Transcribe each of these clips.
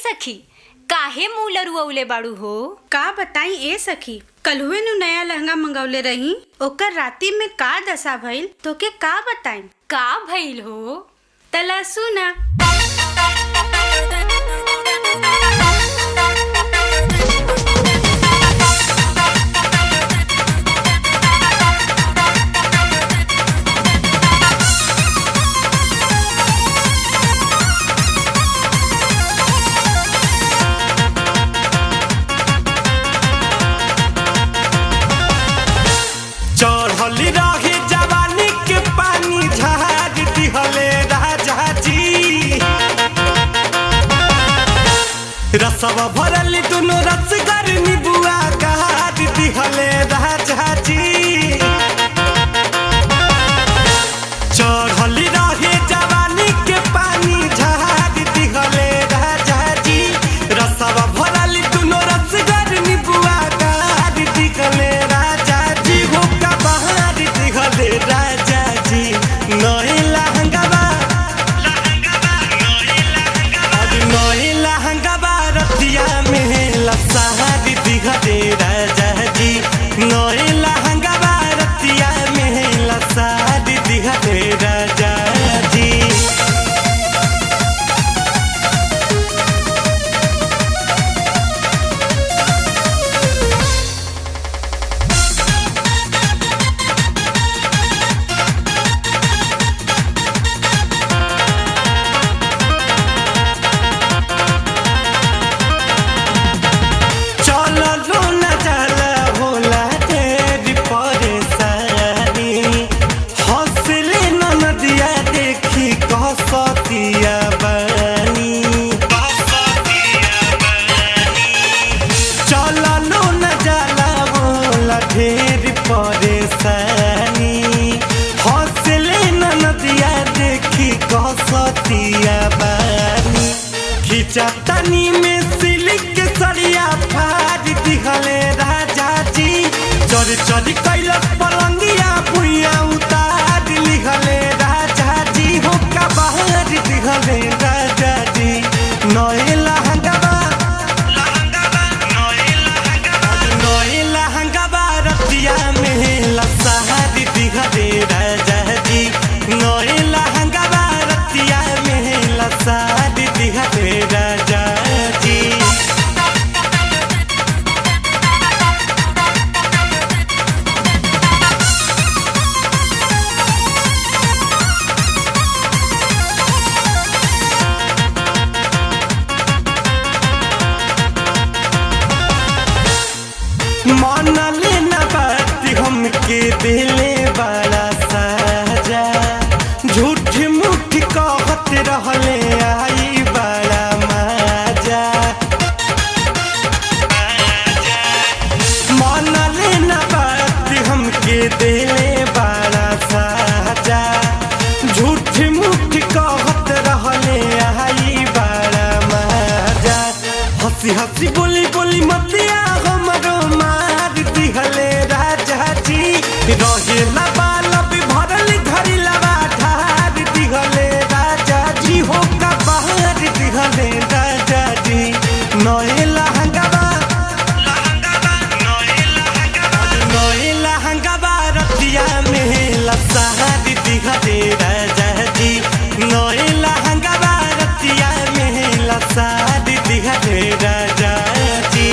सखी, काहे मुँह लरुअले बाड़ू हो? का बताई ए सखी, कलहुए नु नया लहंगा मंगवले रही, ओकर राती में का दशा भइल तोके का बताई। का भइल हो? तला सुना। चढ़ली रही जवानी के पानी झाड़ दिहले राजा जी, रसवा भरली दुनो रसगर नीबुआ काट दिहले राजा जी। चढ़ली रही जवानी के पानी झाड़ दिहले राजा जी, रसवा भरली दुनो रसगर नीबुआ काट दिहले राजा जी। हो का बहार दिहले राजा जी, नई लहंगावा नई लहंगावा रतिया में लसहार दिहले राजा जी, नई लहंगावा रतिया में लसहार दिहले राजा जी। चलो न जाला होला तेरी परेशानी, हौसले न नदिया देखी कसतिया बनी। चलो न जाला होला ढेर परेशानी, हौसले न नदिया देखी कसतिया बनी। खींचा तनी में सिल्क के सड़िया फाड़ दिहले राजा जी, चोरी चोरी कैलस पलंगिया भुइया उतार लिहले राजा जी। हो का बहार दिहले राजा जी, नए लहंगावा नए लहंगावा रतिया में लसहार दिहले राजा जी, नए लहंगावा रतिया में लसहार दिहले राजा जी। मनले न बात हमके दिले बड़ा साजा, झूठ मूठ कहत रहले आई बड़ा मजा। मनले न बात हमके दिले बड़ा साजा, झूठ मूठ कहत रहले आई बड़ा मजा। हंसी हंसी बोली बोली मतिया हमरो मार दिहले राजा जी, रहेला बालब भरल घड़ी लबा ढार दिहले राजा जी। हो का बहार दिहले राजा जी, नए लहंगावा नए लहंगावा रतिया में लसहार दिहले राजा जी, नए लहंगावा रतिया में लसहार दिहले राजा जी।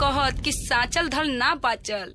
कहत कि साचल धल ना बाचल